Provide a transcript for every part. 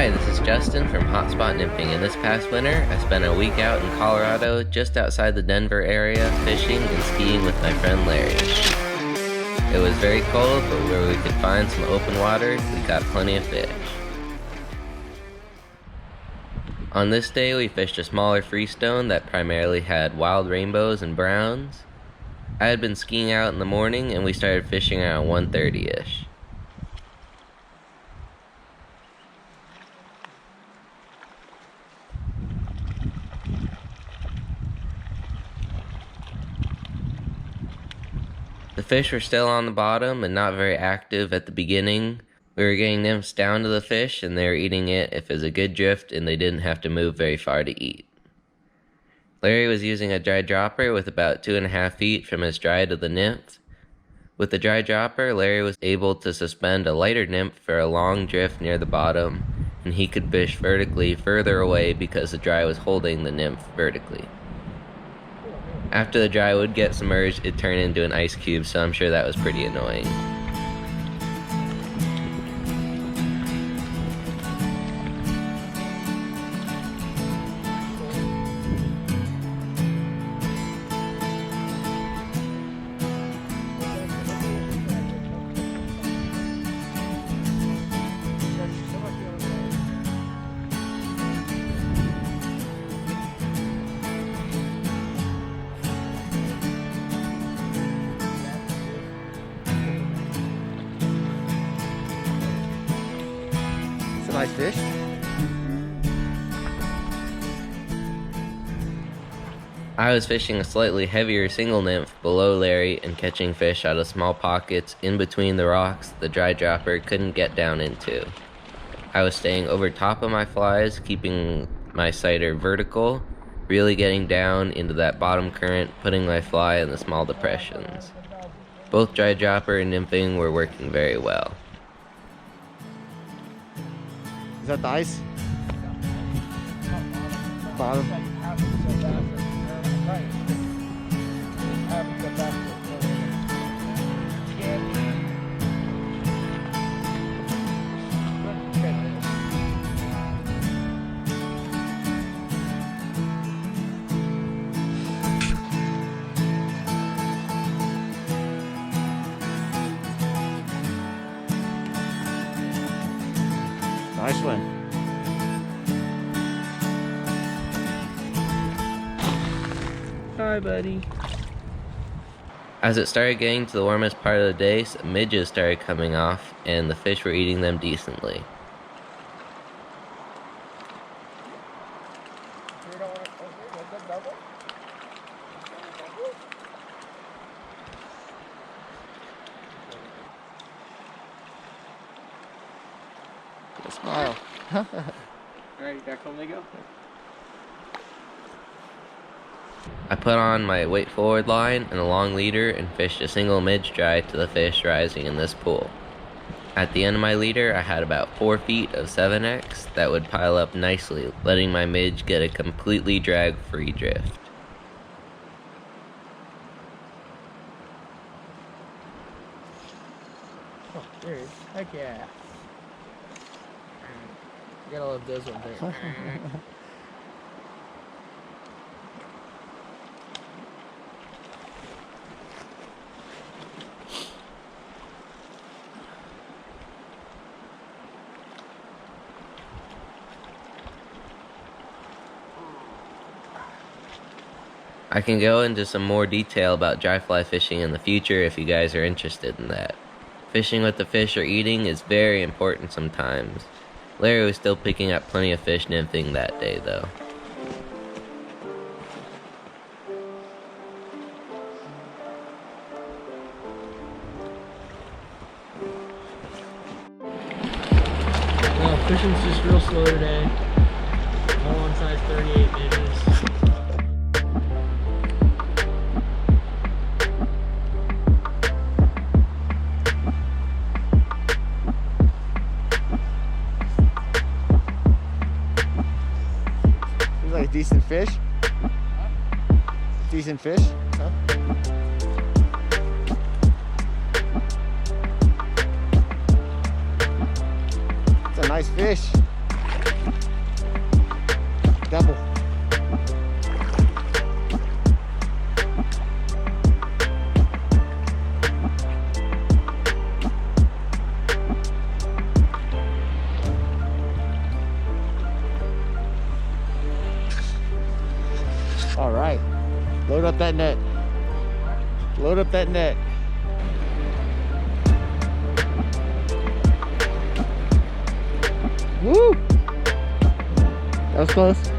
Hi, this is Justin from Hotspot Nymphing, and this past winter I spent a week out in Colorado just outside the Denver area fishing and skiing with my friend Larry. It was very cold, but where we could find some open water, we caught plenty of fish. On this day we fished a smaller freestone that primarily had wild rainbows and browns. I had been skiing out in the morning and we started fishing around 1:30ish. The fish were still on the bottom and not very active at the beginning. We were getting nymphs down to the fish and they were eating it if it was a good drift and they didn't have to move very far to eat. Larry was using a dry dropper with about 2.5 feet from his dry to the nymph. With the dry dropper, Larry was able to suspend a lighter nymph for a long drift near the bottom, and he could fish vertically further away because the dry was holding the nymph vertically. After the dry would get submerged, it turned into an ice cube, so I'm sure that was pretty annoying. Nice fish. I was fishing a slightly heavier single nymph below Larry and catching fish out of small pockets in between the rocks the dry dropper couldn't get down into. I was staying over top of my flies, keeping my sighter vertical, really getting down into that bottom current, putting my fly in the small depressions. Both dry dropper and nymphing were working very well. Is that the ice? Bottom. Nice one. Hi, buddy. As it started getting to the warmest part of the day, some midges started coming off, and the fish were eating them decently. Smile. Alright, back home they go. I put on my weight forward line and a long leader and fished a single midge dry to the fish rising in this pool. At the end of my leader, I had about 4 feet of 7X that would pile up nicely, letting my midge get a completely drag-free drift. Oh, there it is. Heck yeah. You gotta love those ones there. I can go into some more detail about dry fly fishing in the future if you guys are interested in that. Fishing what the fish are eating is very important sometimes. Larry was still picking up plenty of fish nymphing that day though. Well, fishing's just real slow today. All on size 38 midges. Like a decent fish. Decent fish. Huh? It's a nice fish. up that net. Load up that net. Woo! That was close.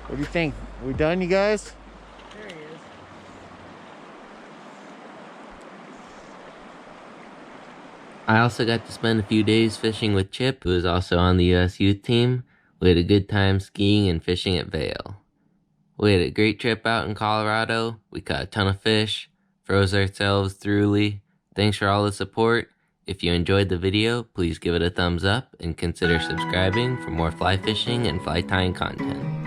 What do you think? Are we done, you guys? There he is. I also got to spend a few days fishing with Chip, who is also on the US youth team. We had a good time skiing and fishing at Vail. We had a great trip out in Colorado. We caught a ton of fish, froze ourselves thoroughly. Thanks for all the support. If you enjoyed the video, please give it a thumbs up and consider subscribing for more fly fishing and fly tying content.